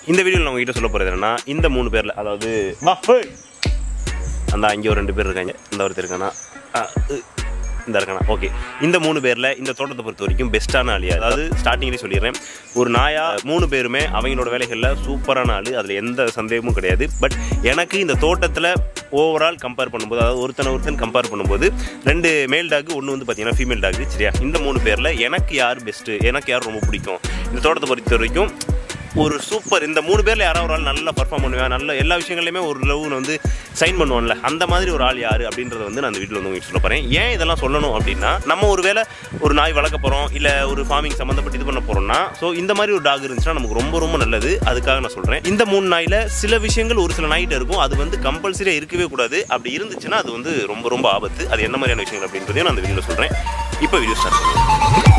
இந்த வீடியோவில் நான் உங்ககிட்ட சொல்ல போகிறது என்னன்னா, இந்த 3 பேரில், அதாவது அந்த அங்கே ஒரு 2 பேர் இருக்காங்க, இந்த ஒருத்தர் இருக்கானா, இந்த இருக்கானா, ஓகே. இந்த 3 பேரில் இந்த தோட்டத்தை பொறுத்த வரைக்கும் பெஸ்ட்டான ஆள். அதாவது ஸ்டார்டிங்லேயே சொல்லிடுறேன், ஒரு நாயா 3 பேருமே அவங்களோட வேலைகளில் சூப்பரான ஆள், அதில் எந்த சந்தேகமும் கிடையாது. பட் எனக்கு இந்த தோட்டத்தில் ஓவரால் கம்பேர் பண்ணும்போது, அதாவது ஒருத்தன் கம்பேர் பண்ணும்போது 2 மேல் டாக், ஒன்று வந்து பார்த்தீங்கன்னா ஃபீமேல் டாக், சரியா? இந்த 3 பேரில் எனக்கு யார் பெஸ்ட்டு, எனக்கு யார் ரொம்ப பிடிக்கும் இந்த தோட்டத்தை பொறுத்த வரைக்கும், ஒரு சூப்பர், இந்த 3 பேரில் யாராவது ஒரு ஆள் நல்லா பர்ஃபார்ம் பண்ணுவேன், நல்ல எல்லா விஷயங்கள்லையுமே ஒரு லவ் வந்து சைன் பண்ணுவான்ல, அந்த மாதிரி ஒரு ஆள் யார் அப்படின்றத வந்து நான் அந்த வீட்டில் வந்து உங்களுக்கு சொல்ல போகிறேன். ஏன் இதெல்லாம் சொல்லணும் அப்படின்னா, நம்ம ஒரு வேளை ஒரு நாய் வளர்க்க போகிறோம், இல்லை ஒரு ஃபார்மிங் சம்மந்தப்பட்டு இது பண்ண போகிறோம்னா, ஸோ இந்த மாதிரி ஒரு டாக் இருந்துச்சுன்னா நமக்கு ரொம்ப ரொம்ப நல்லது. அதுக்காக நான் சொல்கிறேன், இந்த 3 நாயில் சில விஷயங்கள் ஒரு சில நாய்கிட்ட இருக்கும், அது வந்து கம்பல்சரியாக இருக்கவே கூடாது. அப்படி இருந்துச்சுன்னா அது வந்து ரொம்ப ரொம்ப ஆபத்து. அது என்ன மாதிரியான விஷயங்கள் அப்படின்றதையும் நான் அந்த வீடியோவில் சொல்கிறேன். இப்போ வீடியோ ஸ்டார்ட் பண்ணுறேன்.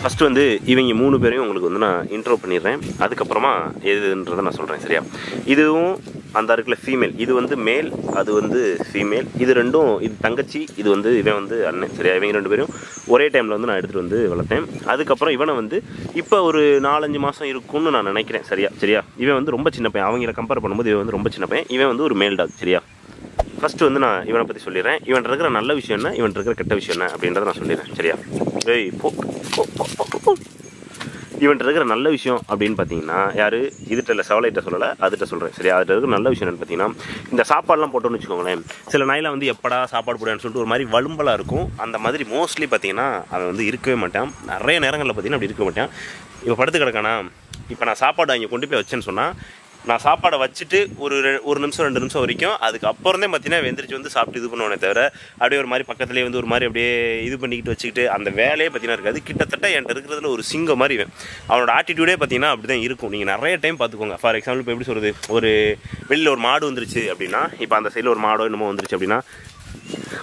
ஃபஸ்ட்டு வந்து இவங்க 3 பேரையும் உங்களுக்கு வந்து நான் இன்ட்ரோ பண்ணிடுறேன். அதுக்கப்புறமா எதுன்றதை நான் சொல்கிறேன், சரியா? இதுவும் அந்த இருக்குல்ல ஃபீமேல், இது வந்து மேல், அது வந்து ஃபீமேல். இது ரெண்டும், இது தங்கச்சி, இது வந்து இவன் வந்து அண்ணன், சரியா? இவங்க 2 பேரும் ஒரே டைமில் வந்து நான் எடுத்துகிட்டு வந்து வளர்த்தேன். அதுக்கப்புறம் இவனை வந்து இப்போ ஒரு 4-5 மாதம் இருக்கும்னு நான் நினைக்கிறேன், சரியா? இவன் வந்து ரொம்ப சின்ன பையன், அவங்கள கம்பேர் பண்ணும்போது இவன் வந்து ரொம்ப சின்ன பையன். இவன் வந்து ஒரு மேல் டாக், சரியா? ஃபஸ்ட்டு வந்து நான் இவனை பற்றி சொல்லிடுறேன். இவன் இருக்கிற நல்ல விஷயம் என்ன, இவன் இருக்கிற கெட்ட விஷயம் என்ன அப்படின்றத நான் சொல்லிடுறேன், சரியா? ஏய் இவன் இருக்கிற நல்ல விஷயம் அப்படின்னு பார்த்தீங்கன்னா, யார் இதுகிட்ட இல்லை, செவலைகிட்ட சொல்லலை, அதுகிட்ட சொல்கிறேன், சரியா? அதுகிட்ட இருக்கிற நல்ல விஷயம் என்னன்னு பார்த்தீங்கன்னா, இந்த சாப்பாடெலாம் போட்டோன்னு வச்சுக்கோங்களேன், சில நாயில் வந்து எப்படா சாப்பாடு போடுவேன்னு சொல்லிட்டு ஒரு மாதிரி வலும்பலாக இருக்கும். அந்த மாதிரி மோஸ்ட்லி பார்த்தீங்கன்னா அவன் வந்து இருக்கவே மாட்டான். நிறைய நேரங்களில் பார்த்தீங்கன்னா அப்படி இருக்க மாட்டான். இப்போ படுத்து கிடக்கானா, இப்போ நான் சாப்பாடு அங்கே கொண்டு போய் வச்சேன்னு சொன்னால், நான் சாப்பாடை வச்சுட்டு ஒரு நிமிஷம் 2 நிமிஷம் வரைக்கும், அதுக்கு அப்புறம் தான் பார்த்தீங்கன்னா வெந்திரிச்சு வந்து சாப்பிட்டு இது பண்ணுவானே தவிர, அப்படியே ஒரு மாதிரி பக்கத்துலேயே வந்து ஒரு மாதிரி அப்படியே இது பண்ணிக்கிட்டு வச்சுக்கிட்டு அந்த வேலையே பார்த்தீங்கன்னா இருக்காது. கிட்டத்தட்ட என்கிட்ட இருக்கிறதுல ஒரு சிங்கம் மாதிரி இவன். அவனோட ஆட்டிடியூடே பார்த்தீங்கன்னா அப்படி தான் இருக்கும். நீங்கள் நிறைய டைம் பார்த்துக்கோங்க. ஃபார் எக்ஸாம்பிள், இப்போ எப்படி சொல்கிறது, ஒரு வெளியில் ஒரு மாடு வந்துருச்சு அப்படின்னா, இப்போ அந்த சைடில் ஒரு மாடோ என்னமோ வந்துருச்சு அப்படின்னா,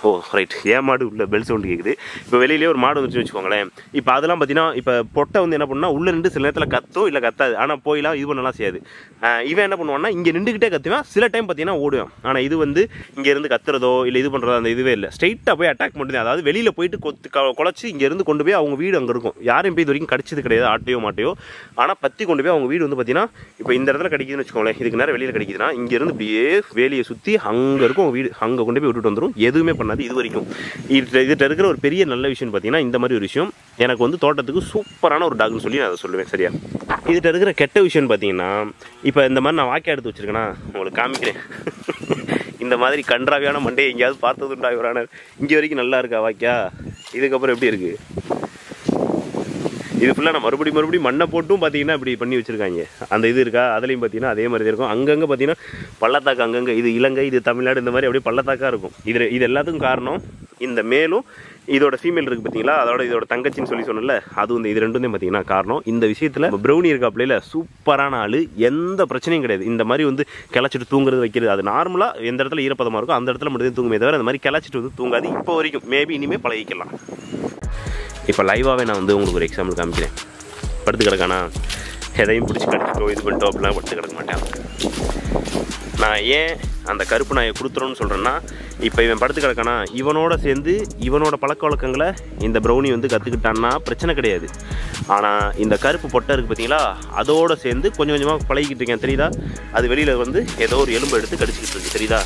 ஓ ரைட், ஏன் மாடு உள்ள பெல் சவுண்டு கேட்குது. இப்போ வெளியிலேயே ஒரு மாடு வந்துச்சுன்னு வச்சுக்கோங்களேன். இப்போ அதெல்லாம் பார்த்தீங்கன்னா, இப்போ பொட்டை வந்து என்ன பண்ணால் உள்ளே நின்று சில நேரத்தில் கத்தும், இல்லை கத்தாது, ஆனால் போயெல்லாம் இது பண்ணலாம் செய்யாது. இவன் என்ன பண்ணுவான்னா, இங்கே நின்றுக்கிட்டே கத்துவேன், சில டைம் பார்த்தீங்கன்னா ஓடுவேன். ஆனால் இது வந்து இங்கேருந்து கத்துறதோ இல்லை இது பண்ணுறதோ அந்த இதுவே இல்லை, ஸ்ட்ரைட்டாக போய் அட்டாக் பண்ணுறது. அதாவது வெளியில் போயிட்டு குலைச்சி இங்கேருந்து கொண்டு போய் அவங்க வீடு அங்கே இருக்கும். யாரையும் போய் இது வரைக்கும் கடிச்சது கிடையாது, ஆட்டையோ மாட்டையோ. ஆனால் பற்றி கொண்டு போய் அவங்க வீடு வந்து பார்த்தீங்கன்னா, இப்போ இந்த இடத்துல கடிக்குதுன்னு வச்சுக்கோங்களேன், இதுக்கு நேரம் வெளியில் கடிக்குதுன்னா, இங்கேருந்து இப்படியே வேலியை சுற்றி அங்கே இருக்கும் அவங்க வீடு, அங்கே கொண்டு போய் விட்டுட்டு வந்துடும். எதுவுமே பண்ணாது இது வரைக்கும். இதுகிட்ட இருக்கிற ஒரு பெரிய நல்ல விஷயம் பார்த்தீங்கன்னா, இந்த மாதிரி ஒரு விஷயம் எனக்கு வந்து தோட்டத்துக்கு சூப்பரான ஒரு டாக்னு சொல்லி நான் அதை சொல்லுவேன், சரியா? இதுகிட்ட இருக்கிற கெட்ட விஷயம்னு பார்த்தீங்கன்னா, இப்போ இந்த மாதிரி நான் வாக்கியா எடுத்து வச்சுருக்கேன்னா உங்களுக்கு காமிக்கிறேன். இந்த மாதிரி கன்றாவியான மண்டையை எங்கேயாவது பார்த்ததுண்டா இவரான? இங்கே வரைக்கும் நல்லா இருக்கா வாக்கியா? இதுக்கப்புறம் எப்படி இருக்குது? இது ஃபுல்லாக நான் மறுபடியும் மண்ணை போட்டும் பார்த்தீங்கன்னா இப்படி பண்ணி வச்சுருக்காங்க. அந்த இது இருக்கா, அதுலேயும் பார்த்தீங்கன்னா அதே மாதிரி தான் இருக்கும். அங்கங்கே பார்த்தீங்கன்னா பள்ளத்தாக்கு, அங்கங்கே இது இலங்கை, இது தமிழ்நாடு, இந்த மாதிரி அப்படியே பள்ளத்தாக்காக இருக்கும். இது எல்லாத்துக்கும் காரணம் இந்த மேலும் இதோட ஃபீமேல் இருக்குது பார்த்தீங்களா, இதோட தங்கச்சின்னு சொல்லி சொன்னல, அது வந்து இது ரெண்டும் தான் பார்த்தீங்கன்னா காரணம். இந்த விஷயத்தில் ப்ரௌனி இருக்காப்லையில் சூப்பரான ஆள், எந்த பிரச்சனையும் கிடையாது. இந்த மாதிரி வந்து கிளச்சிட்டு தூங்குறது வைக்கிறது, அது நார்மலாக எந்த இடத்துல ஈரப்பதமாக இருக்கும் அந்த இடத்துல மட்டும் தூங்குமே தவிர, அந்த மாதிரி கிளச்சிட்டு வந்து தூங்காது இப்போ வரைக்கும். மேபி இனிமேல் பழகிக்கலாம். இப்போ லைவாகவே நான் வந்து உங்களுக்கு ஒரு எக்ஸாம்பிள் காமிக்கிறேன். படுத்து கிடக்கானா, எதையும் பிடிச்சி கடிச்சிட்டோ இது பண்ணிட்டோ அப்படிலாம் படுத்து கிடக்க மாட்டேன். நான் ஏன் அந்த கருப்பு நாயை கொடுத்துறோன்னு சொல்கிறேன்னா, இப்போ இவன் படுத்து கிடக்கானா, இவனோட சேர்ந்து இவனோட பழக்க வழக்கங்களை இந்த ப்ரௌனி வந்து கற்றுக்கிட்டான்னா பிரச்சனை கிடையாது. ஆனால் இந்த கருப்பு பொட்டை இருக்குது பார்த்தீங்களா, அதோடு சேர்ந்து கொஞ்சம் கொஞ்சமாக பழகிக்கிட்டு இருக்கேன், தெரியுதா? அது வெளியில் வந்து ஏதோ ஒரு எலும்பு எடுத்து கடிச்சிக்கிட்டு இருக்கு, தெரியுதா?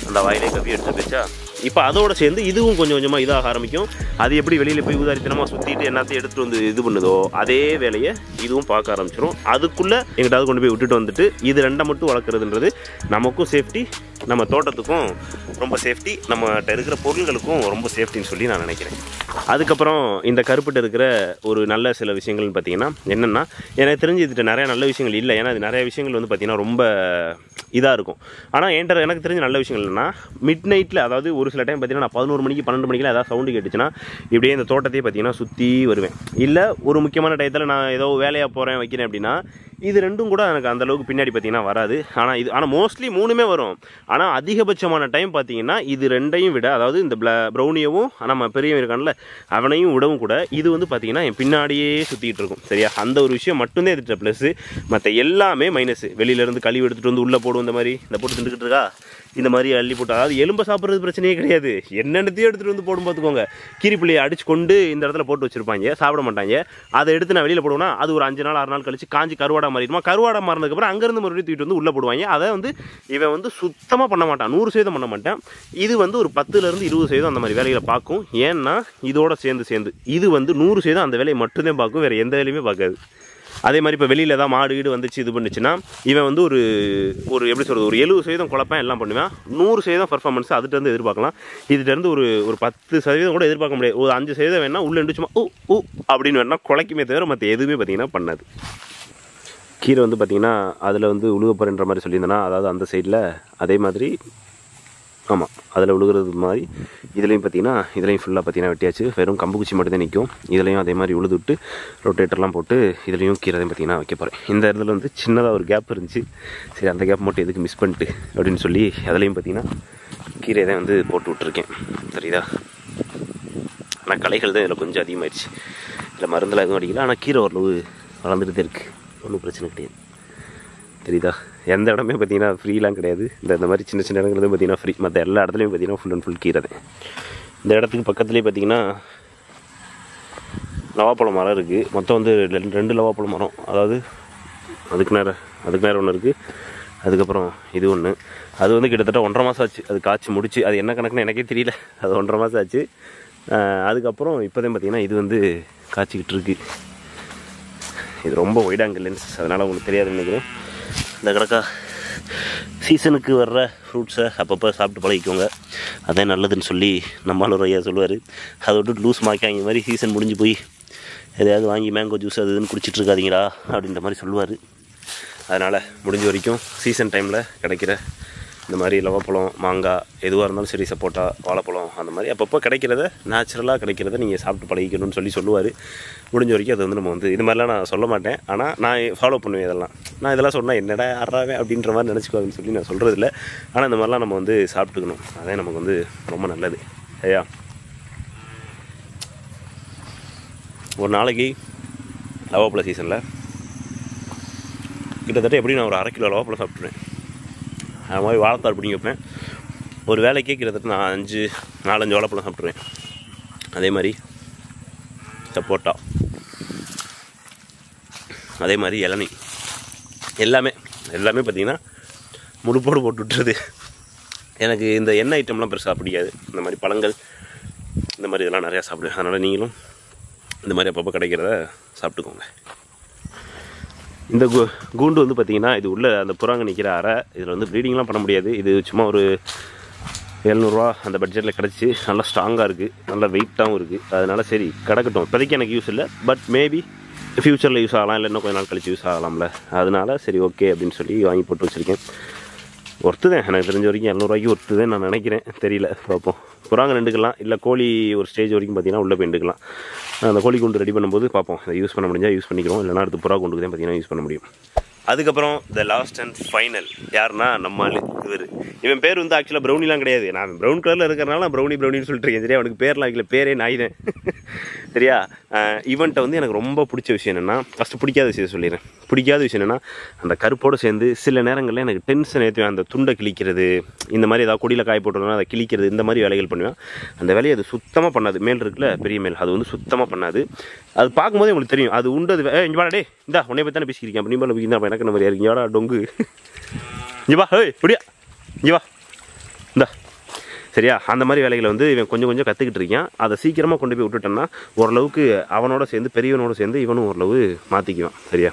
அந்த வாயிலே கவி எடுத்து வச்சா இப்போ அதோடு சேர்ந்து இதுவும் கொஞ்சம் கொஞ்சமாக இதாக ஆரம்பிக்கும். அது எப்படி வெளியில் போய் உதாரித்தனமாக சுற்றிட்டு எல்லாத்தையும் எடுத்துகிட்டு வந்து இது பண்ணுதோ, அதே வேலையை இதுவும் பார்க்க ஆரம்பிச்சிடும். அதுக்குள்ளே எங்கிட்டாவது கொண்டு போய் விட்டுட்டு வந்துட்டு இது 2 மட்டும் வளர்க்குறதுன்றது நமக்கும் சேஃப்டி, நம்ம தோட்டத்துக்கும் ரொம்ப சேஃப்டி, நம்மகிட்ட இருக்கிற பொருள்களுக்கும் ரொம்ப சேஃப்டின்னு சொல்லி நான் நினைக்கிறேன். அதுக்கப்புறம் இந்த கருப்பிட்ட இருக்கிற ஒரு நல்ல சில விஷயங்கள்னு பார்த்தீங்கன்னா என்னென்னா, எனக்கு தெரிஞ்சு இதுகிட்ட நிறையா நல்ல விஷயங்கள் இல்லை. ஏன்னா அது நிறைய விஷயங்கள் வந்து பார்த்திங்கன்னா ரொம்ப இதாக இருக்கும். ஆனால் எனக்கு தெரிஞ்ச நல்ல விஷயங்கள் என்னென்னா, மிட் நைட்டில், அதாவது ஒரு சில டைம் பார்த்தீங்கன்னா நான் 11 மணிக்கு 12 மணிக்கெலாம் ஏதாவது சவுண்டு கேட்டுச்சுன்னா இப்படியே இந்த தோட்டத்தையே பார்த்தீங்கன்னா சுற்றி வருவேன். இல்லை ஒரு முக்கியமான டயத்தில் நான் ஏதோ வேலையாக போகிறேன் வைக்கிறேன் அப்படின்னா, இது ரெண்டும் கூட எனக்கு அந்தளவுக்கு பின்னாடி பார்த்தீங்கன்னா வராது. ஆனால் மோஸ்ட்லி 3மே வரும். ஆனால் அதிகபட்சமான டைம் பார்த்தீங்கன்னா இது 2ஐயும் விட, அதாவது இந்த ப்ரௌனியவும் நம்ம பெரியவன் இருக்கான்ல அவனையும் விடவும் கூட இது வந்து பார்த்தீங்கன்னா என் பின்னாடியே சுற்றிக்கிட்டு இருக்கும், சரியா? அந்த ஒரு விஷயம் மட்டும்தான் இதுட்ட ப்ளஸ்ஸு, மற்ற எல்லாமே மைனஸு. வெளியிலேருந்து கழிவு எடுத்துகிட்டு வந்து உள்ளே போடுவோம், இந்த மாதிரி இந்த போட்டு திண்டுக்கிட்டு இருக்கா, இந்த மாதிரி அள்ளி போட்டு, அதாவது எலும்பை சாப்பிட்றது பிரச்சனையே கிடையாது, என்னென்னத்தையும் எடுத்துகிட்டு வந்து போடும் பார்த்துக்கோங்க. கீரிப்புள்ளியை அடிச்சு கொண்டு இந்த இடத்துல போட்டு வச்சுருப்பாங்க, சாப்பிட மாட்டாங்க. அதை எடுத்து நான் வெளியில் போடுவேன்னா அது ஒரு 5 நாள் 6 நாள் கழிச்சு காஞ்சி கருவாடா மாறிடுமா. கருவாடா மாறினதுக்கப்புறம் அங்கேருந்து மறுபடியும் தூக்கிட்டு வந்து உள்ளே போடுவாங்க. அதை வந்து இவன் வந்து சுத்தமாக பண்ண மாட்டான், 100% பண்ண மாட்டான். இது வந்து ஒரு 10% 20% அந்த மாதிரி வேலைகளை பார்க்கும். ஏன்னா இதோட சேர்ந்து இது வந்து 100% அந்த வேலையை மட்டும்தான் பார்க்கும், வேறு எந்த வேலையுமே பார்க்காது. அதே மாதிரி இப்போ வெளியில் ஏதாவது மாடு வீடு வந்துச்சு இது பண்ணுச்சுன்னா இவன் வந்து ஒரு எப்படி சொல்கிறது, ஒரு 70% குழப்பம் எல்லாம் பண்ணுவேன். 100% பர்ஃபார்மன்ஸ் அதுகிட்டருந்து எதிர்பார்க்கலாம். இதுகிட்டருந்து ஒரு 10% கூட எதிர்பார்க்க முடியாது. ஒரு 5% வேணால் உள்ளே சும்மா ஊ அப்படின்னு வேணா குலைக்குமே தவிர மற்ற எதுவுமே பார்த்திங்கன்னா பண்ணாது. கீரை வந்து பார்த்திங்கன்னா அதில் வந்து உழுகப்போறன்ற மாதிரி சொல்லியிருந்தேன்னா, அதாவது அந்த சைடில் அதே மாதிரி ஆமாம் அதில் உழுகிறது மாதிரி இதுலேயும் பார்த்திங்கன்னா இதுலேயும் ஃபுல்லாக பார்த்திங்கன்னா வெட்டியாச்சு. வெறும் கம்புக்குச்சி மட்டும் தான் நிற்கும். இதுலேயும் அதே மாதிரி உழுது விட்டு ரொட்டேட்டர்லாம் போட்டு இதுலேயும் கீரையும் பார்த்திங்கன்னா வைக்க போகிறேன். இந்த இடத்துல வந்து சின்னதாக ஒரு கேப் இருந்துச்சு, சரி அந்த கேப் மட்டும் எதுக்கு மிஸ் பண்ணிட்டு அப்படின்னு சொல்லி அதுலேயும் பார்த்திங்கன்னா கீரை தான் வந்து போட்டு விட்ருக்கேன். சரிதா? ஆனால் களைகள் தான் இதில் கொஞ்சம் அதிகமாகிடுச்சு. இதில் மருந்தெல்லாம் எதுவும் அடிக்கல, ஆனால் கீரை ஓரளவு வளர்ந்துட்டு இருக்குது, ஒன்றும் பிரச்சனை கிடையாது. தெரியுதா? எந்த இடமே பார்த்திங்கன்னா ஃப்ரீலாம் கிடையாது. இந்த மாதிரி சின்ன சின்ன இடங்கள் பார்த்திங்கன்னா ஃப்ரீ. மற்ற எல்லா இடத்துலையும் பார்த்திங்கன்னா ஃபுல் அண்ட் ஃபுல் கீரை தான். இந்த இடத்துக்கு பக்கத்துலேயே பார்த்திங்கன்னா லவாப்பழம் மரம் இருக்குது. மொத்தம் வந்து 2 லவாப்பழம் மரம், அதாவது அதுக்கு நேரம் ஒன்று இருக்குது. அதுக்கப்புறம் இது ஒன்று, அது வந்து கிட்டத்தட்ட 1.5 மாதம் ஆச்சு அது காய்ச்சி முடிச்சு. அது என்ன கணக்குன்னு எனக்கே தெரியல, அது 1.5 மாதம் ஆச்சு. அதுக்கப்புறம் இப்போதான் பார்த்திங்கன்னா இது வந்து காய்ச்சிக்கிட்டு இருக்குது. இது ரொம்ப ஒயிட் ஆங்கிள் லென்ஸ், அதனால் உங்களுக்கு தெரியாதுன்னு நினைக்கிறேன். இந்த கிடக்கா சீசனுக்கு வர்ற ஃப்ரூட்ஸை அப்பப்போ சாப்பிட்டு பழகிக்கோங்க, அதே நல்லதுன்னு சொல்லி நம்மளால் ஒரு ஐயா சொல்லுவார். அதை விட்டு லூஸ் மாக்காங்க மாதிரி சீசன் முடிஞ்சு போய் எதையாவது வாங்கி மேங்கோ ஜூஸ் அது இதுன்னு குடிச்சிட்டு இருக்காதீங்களா அப்படின்ற மாதிரி சொல்லுவார். அதனால் முடிஞ்ச வரைக்கும் சீசன் டைமில் கிடைக்கிற இந்த மாதிரி லவப்பழம், மாங்காய் எதுவாக இருந்தாலும் சரி, சப்போட்டா, வாழைப்பழம் அந்த மாதிரி அப்பப்போ கிடைக்கிறத, நேச்சுரலாக கிடைக்கிறத நீங்கள் சாப்பிட்டு பழகிக்கணும்னு சொல்லி சொல்லுவார். முடிஞ்ச வரைக்கும் அது வந்து நம்ம வந்து இது மாதிரிலாம் நான் சொல்ல மாட்டேன், ஆனால் நான் ஃபாலோ பண்ணுவேன். நான் இதெல்லாம் சொன்னால் என்னடா ஆடுறாவே அப்படின்ற மாதிரி நினச்சிக்குவாங்கன்னு சொல்லி நான் சொல்கிறது இல்லை. ஆனால் இந்த மாதிரிலாம் நம்ம வந்து சாப்பிட்டுக்கணும், அதே நமக்கு வந்து ரொம்ப நல்லது. ஐயா ஒரு நாளைக்கு லவாப்பழ சீசனில் கிட்டத்தட்ட எப்படி நான் ஒரு 1/2 கிலோ லவாப்பழம் சாப்பிட்ருவேன். அது மாதிரி வாழைத்தார் பிடிங்கி வைப்பேன். ஒரு வேலைக்கே கிட்டத்தட்ட நான் 4-5 வாழைப்பழம் சாப்பிட்ருவேன். அதே மாதிரி சப்போட்டா, அதே மாதிரி இளநீ, எல்லாமே பார்த்திங்கன்னா முழுப்போடு போட்டு விட்டுறது. எனக்கு இந்த எண்ணெய் ஐட்டம்லாம் பெருசாக பிடிக்காது. இந்த மாதிரி பழங்கள் இந்த மாதிரி இதெல்லாம் நிறையா சாப்பிடுவேன். அதனால் நீங்களும் இந்த மாதிரி அப்பப்போ கிடைக்கிறத சாப்பிட்டுக்கோங்க. இந்த கூண்டு வந்து பார்த்திங்கன்னா இது உள்ள அந்த புறாங்க நிற்கிற அறை. இதில் வந்து ப்ரீடிங்லாம் பண்ண முடியாது. இது சும்மா ஒரு 700 ரூபா அந்த பட்ஜெட்டில் கிடச்சி, நல்லா ஸ்ட்ராங்காக இருக்குது, நல்லா வெயிட்டாகவும் இருக்குது. அதனால் சரி கிடக்கட்டும், இப்போதைக்கு எனக்கு யூஸ் இல்லை, பட் மேபி ஃப்யூச்சரில் யூஸ் ஆகலாம், இல்லை இன்னும் கொஞ்சம் நாள் கழிச்சு யூஸ் ஆகலாம்ல, அதனால் சரி ஓகே அப்படின்னு சொல்லி வாங்கி போட்டு வச்சுருக்கேன். ஒர்த்து தான், எனக்கு தெரிஞ்ச வரைக்கும் 700 ரூபாய்க்கு ஒர்த்து தான் நான் நினைக்கிறேன், தெரியல, பார்ப்போம். புறாங்க ரெண்டுக்கலாம், இல்லை கோழி ஒரு ஸ்டேஜ் வரைக்கும் பார்த்திங்கன்னா உள்ளே போய் எடுக்கலாம். அந்த கோழி குண்டு ரெடி பண்ணும்போது பார்ப்போம், இதை யூஸ் பண்ண முடிஞ்சால் யூஸ் பண்ணிக்கிறோம், இல்லைனா அடுத்து புறா குண்டுக்கு தான் பார்த்திங்கன்னா யூஸ் பண்ண முடியும். அதுக்கப்புறம் த லாஸ்ட் அண்ட் ஃபைனல் யாருன்னா நம்ம ஆள் இவன் பேர் வந்து ஆக்சுவலாக ப்ரௌனிலாம் கிடையாது. நான் ப்ரௌன் கலரில் இருக்கிறனால நான் ப்ரௌனின்னு சொல்லிட்டு இருக்கேன். சரியா? அவனுக்கு பேர்லாம் வைக்கல, பேரே நாய்தான். சரியா? இவன்ட்ட வந்து எனக்கு ரொம்ப பிடிச்ச விஷயம் என்னென்னா, ஃபஸ்ட்டு பிடிக்காத விஷயம் சொல்லிடுறேன். பிடிக்காத விஷயம் என்னென்னா, அந்த கருப்போடு சேர்ந்து சில நேரங்களில் எனக்கு டென்ஷன் ஏற்றுவேன். அந்த துண்டை கிழிக்கிறது, இந்த மாதிரி ஏதாவது கொடியில் காய போட்டோம்னா அதை கிழிக்கிறது, இந்த மாதிரி வேலைகள் பண்ணுவேன். அந்த வேலையை அது சுத்தமாக பண்ணாது. மேல் இருக்குல்ல, பெரிய மேல், அது வந்து சுத்தமாக பண்ணாது. அது பார்க்கும்போதே உங்களுக்கு தெரியும் அது உண்டு. அது இங்கே வாடா டே, இந்தா உன்னை பற்றி தானே பேசிக்கிறேன், அப்போ நீ மேலே தான் எனக்கு இந்த மாதிரி இருக்கு, இங்கே வாடா டொங்கு, இங்கே வா, ஹே இப்படியா, இங்கே வா, இந்தா. சரியா? அந்த மாதிரி வேலைகளை வந்து இவன் கொஞ்சம் கொஞ்சம் கற்றுக்கிட்டு இருக்கான். அதை சீக்கிரமாக கொண்டு போய் விட்டுட்டோன்னா ஓரளவுக்கு அவனோட சேர்ந்து பெரியவனோட சேர்ந்து இவனும் ஓரளவு மாற்றிக்குவான். சரியா?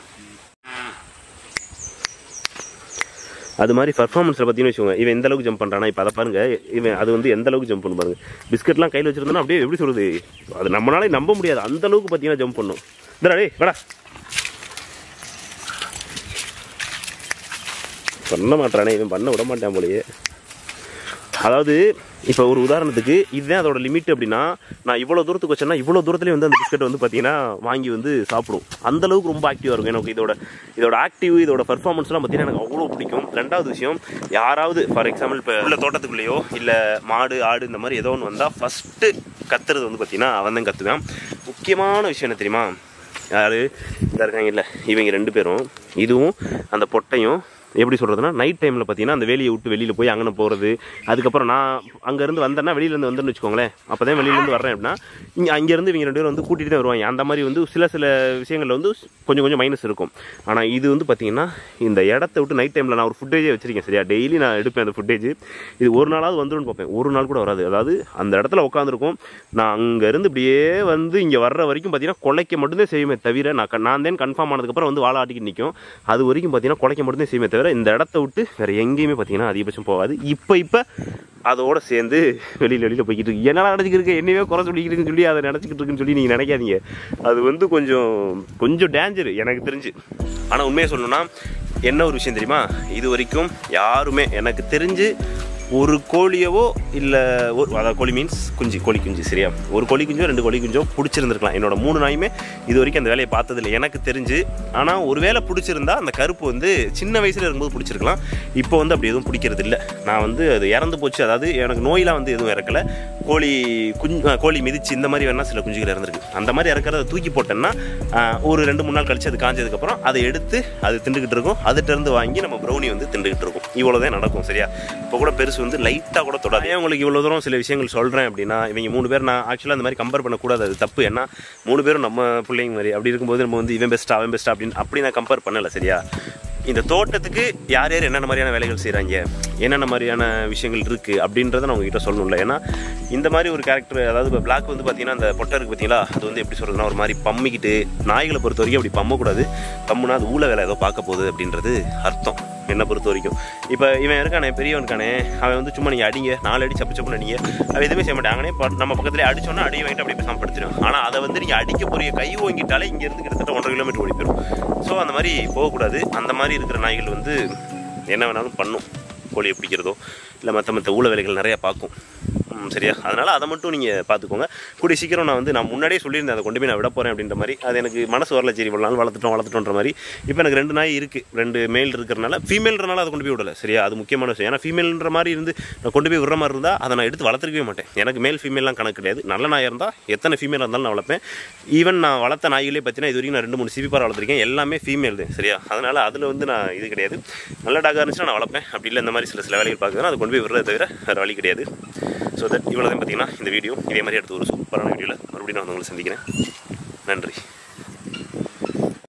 அது மாதிரி பர்ஃபார்மன்ஸில் பார்த்தீங்கன்னு வச்சுக்கோங்க, இவன் எந்த அளவுக்கு ஜம்ப் பண்ணுறானா, இப்போ அதை பாருங்கள், இவன் அது வந்து எந்த அளவுக்கு ஜம்ப் பண்ணு பாருங்கள். பிஸ்கெட்லாம் கையில் வச்சுருந்தோன்னா அப்படியே எப்படி சொல்கிறது, அது நம்மளாலே நம்ப முடியாது, அந்த அளவுக்கு பார்த்தீங்கன்னா ஜம்ப் பண்ணும். இந்தடா டே வாடா, பண்ண மாட்டானே இவன், பண்ண விட மாட்டான் போலையே. அதாவது இப்போ ஒரு உதாரணத்துக்கு இதுதான் அதோட லிமிட் அப்படின்னா, நான் இவ்வளோ தூரத்துக்கு வச்சேன்னா இவ்வளோ தூரத்துலேயே வந்து அந்த பிஸ்கெட் வந்து பார்த்தீங்கன்னா வாங்கி வந்து சாப்பிடும். அந்தளவுக்கு ரொம்ப ஆக்டிவாக இருக்கும். எனக்கு இதோட ஆக்டிவ், இதோட பர்ஃபார்மன்ஸ்லாம் பார்த்தீங்கன்னா எனக்கு அவ்வளோ பிடிக்கும். ரெண்டாவது விஷயம், யாராவது ஃபார் எக்ஸாம்பிள் இப்போ உள்ள தோட்டத்துக்குள்ளேயோ இல்லை மாடு ஆடு இந்த மாதிரி ஏதோ ஒன்று வந்தால் ஃபஸ்ட்டு கத்துறது வந்து பார்த்தீங்கன்னா அவன் தான் கற்றுவேன். முக்கியமான விஷயம் என்ன தெரியுமா, யார் இதாக இருக்காங்க இல்லை, இவங்க 2 பேரும், இதுவும் அந்த பொட்டையும் எப்படி சொல்கிறதுனா நைட் டைமில் பார்த்தீங்கன்னா அந்த வேலியை விட்டு வெளியில் போய் அங்கே போகிறது. அதுக்கப்புறம் நான் அங்கேருந்து வந்தேன்னா வெளியிலேருந்து வந்தேன்னு வச்சுக்கோங்களேன், அப்போ தான் வெளியிலேருந்து வரேன் அப்படின்னா அங்கேருந்து இவங்க 2 பேரும் வந்து கூட்டிகிட்டு தான் வருவாங்க. அந்த மாதிரி வந்து சில விஷயங்களில் வந்து கொஞ்சம் மைனஸ் இருக்கும். ஆனால் இது வந்து பார்த்தீங்கன்னா இந்த இடத்த விட்டு நைட் டைமில் நான் ஒரு ஃபுட்டேஜே வச்சுருக்கேன் சரியா, டெய்லி நான் எடுப்பேன் அந்த ஃபுட்டேஜ். இது ஒரு நாளாவது வந்துடும் பார்ப்பேன், ஒரு நாள் கூட வராது. அதாவது அந்த இடத்துல உட்காந்துருக்கும், நான் அங்கேருந்து இப்படியே வந்து இங்கே வர்ற வரைக்கும் பார்த்தீங்கன்னா கொலைக்க மட்டும்தான் செய்யுமே தவிர, நான் தான் கன்ஃபார்ம் ஆனதுக்கப்புறம் வந்து வாழை ஆட்டிக்கிட்டு நிற்கும். அது வரைக்கும் பார்த்தீங்கன்னா கொலைக்க மட்டும்தான் செய்யுமே தவிர இந்த இடத்த விட்டு வேறு எங்கேயுமே பார்த்தீங்கன்னா அதிகபட்சம் போகாது. இப்போ அதோடு சேர்ந்து வெளியில் போய்கிட்டு இருக்கு. என்னடா நினச்சிக்கிட்டு இருக்கு, என்னையே குறை சொல்லிக்கிட்டுன்னு சொல்லி அதை நினச்சிக்கிட்டு இருக்குன்னு சொல்லி நீங்கள் நினைக்காதீங்க. அது வந்து கொஞ்சம் டேஞ்சரு எனக்கு தெரிஞ்சு. ஆனால் உண்மையை சொல்லணும்னா என்ன ஒரு விஷயம் தெரியுமா, இது வரைக்கும் யாருமே எனக்கு தெரிஞ்சு ஒரு கோழியவோ இல்லை அதாவது கோழி மீன்ஸ் கோழி குஞ்சு சரியா, ஒரு கோழி குஞ்சோ 2 கோழி குஞ்சோ பிடிச்சிருந்துருக்கலாம். என்னோட 3 நாயுமே இது வரைக்கும் அந்த வேலையை பார்த்ததில்லை எனக்கு தெரிஞ்சு. ஆனால் ஒரு வேளை பிடிச்சிருந்தா அந்த கருப்பு வந்து சின்ன வயசில் இருக்கும்போது பிடிச்சிருக்கலாம். இப்போ வந்து அப்படி எதுவும் பிடிக்கிறது இல்லை. நான் வந்து அது இறந்து போச்சு, அதாவது எனக்கு நோயெலாம் வந்து எதுவும் இறக்கலை. கோழி மிதிச்சு இந்த மாதிரி வேணால் சில குஞ்சுகள் இறந்துருக்கு. அந்த மாதிரி இறக்கிறத தூக்கி போட்டேன்னா ஒரு 2-3 நாள் கழிச்சு அது காஞ்சதுக்கப்புறம் அதை எடுத்து அது திண்டுக்கிட்டு இருக்கும். அதுகிட்டருந்து வாங்கி நம்ம ப்ரௌனி வந்து திண்டுக்கிட்டு இருக்கும். இவ்வளோதான் நடக்கும் சரியா. இப்போ கூட பெருசு வந்து லைட்டாக கூட தொடாது. ஏன் உங்களுக்கு இவ்வளோ தூரம் சில விஷயங்கள் சொல்கிறேன் அப்படின்னா, இவங்க 3 பேர் நான் ஆக்சுவலாக அந்த மாதிரி கம்பேர் பண்ணக்கூடாது, அது தப்பு. ஏன்னா 3 பேரும் நம்ம பிள்ளைங்க மாதிரி. அப்படி இருக்கும்போது நம்ம வந்து இவன் பெஸ்ட்டா அவன் பெஸ்ட்டா அப்படி நான் கம்பேர் பண்ணலை சரியா. இந்த தோட்டத்துக்கு யார் என்னென்ன மாதிரியான வேலைகள் செய்கிறாங்க, என்னென்ன மாதிரியான விஷயங்கள் இருக்குது அப்படின்றத நான் உங்ககிட்ட சொல்லணும்ல. ஏன்னா இந்த மாதிரி ஒரு கேரக்டர், அதாவது இப்போ பிளாக் வந்து பார்த்தீங்கன்னா அந்த பொட்டை இருக்குது பார்த்தீங்களா, அது வந்து எப்படி சொல்கிறதுனா ஒரு மாதிரி பம்மிக்கிட்டு, நாய்களை பொறுத்த வரைக்கும் அப்படி பம்மக்கூடாது. பம்முனா அது ஊழ வேலை ஏதோ பார்க்க போகுது அப்படின்றது அர்த்தம் என்னை பொறுத்த வரைக்கும். இப்போ இவன் இருக்கானே பெரியவன் இருக்கானே, அவன் வந்து சும்மா நீங்கள் அடிங்க 4 அடி சப்புன்னு அடிங்க, அவன் எதுவுமே செய்ய மாட்டாங்கன்னே. நம்ம பக்கத்துலேயே அடிச்சோன்னா அடி வாங்கிட்டு அப்படி பேசாமல் படுத்துடும். ஆனால் அதை வந்து நீங்கள் அடிக்க போகிற கை வாங்கிட்டாலே இங்கேருந்து கிட்டத்தட்ட 1.5 கிலோமீட்டர் ஓடி போயிடும். ஸோ அந்த மாதிரி போகக்கூடாது. அந்த மாதிரி இருக்கிற நாய்கள் வந்து என்ன வேணாலும் பண்ணும், கோழியை பிடிக்கிறதோ இல்லை மற்ற ஊழ வேலைகள் நிறையா பார்க்கும் சரியா. அதனால் அதை மட்டும் நீங்கள் பார்த்துக்கோங்க. கூடிய சீக்கிரம் நான் முன்னாடியே சொல்லியிருந்தேன் அதை கொண்டு போய் நான் விட போகிறேன் அப்படின்ற மாதிரி. அது எனக்கு மனசு வரல, சரி இவ்வளோ நாள் வளர்த்துட்டோன்ற மாதிரி. இப்போ எனக்கு 2 நாய் இருக்குது, 2 மேல் இருக்கிறனால, ஃபீமேல்ன்றனால அதை கொண்டு போய் விடலை சரியா. அது முக்கியமான விஷயம். ஏன்னா ஃபீமேல்ன்ற மாதிரி இருந்து நான் கொண்டு போய் விடுற மாதிரி இருந்தால் அதை நான் எடுத்து வளர்த்துக்கவே மாட்டேன். எனக்கு மேல் ஃபீமேல்லாம் கணக்கு கிடையாது. நல்ல நாயாக இருந்தால் எத்தனை ஃபீமேலாக இருந்தாலும் நான் வளர்ப்பேன். ஈவன் நான் வளர்த்த நாய்களே பார்த்தீங்கன்னா இது வரைக்கும் நான் 2-3 சிவிப்பாரை வளர்த்துருக்கேன், எல்லாமே ஃபீமேல் தான் சரியா. அதனால் அதில் வந்து நான் இது கிடையாது. நல்ல டாகாக இருந்துச்சுன்னா நான் வளர்ப்பேன். அப்படி இல்லை இந்த மாதிரி சில வேலைகள் பார்க்குறேன்னா அதை கொண்டு போய் விடுறத தவிர வேறு வழி கிடையாது. ஸோ தட் இவ்வளோ தான் பார்த்தீங்கன்னா இந்த வீடியோ. இதே மாதிரி அடுத்து ஒரு சூப்பரான வீடியோவில் மறுபடியும் நான் உங்களை சந்திக்கிறேன். நன்றி.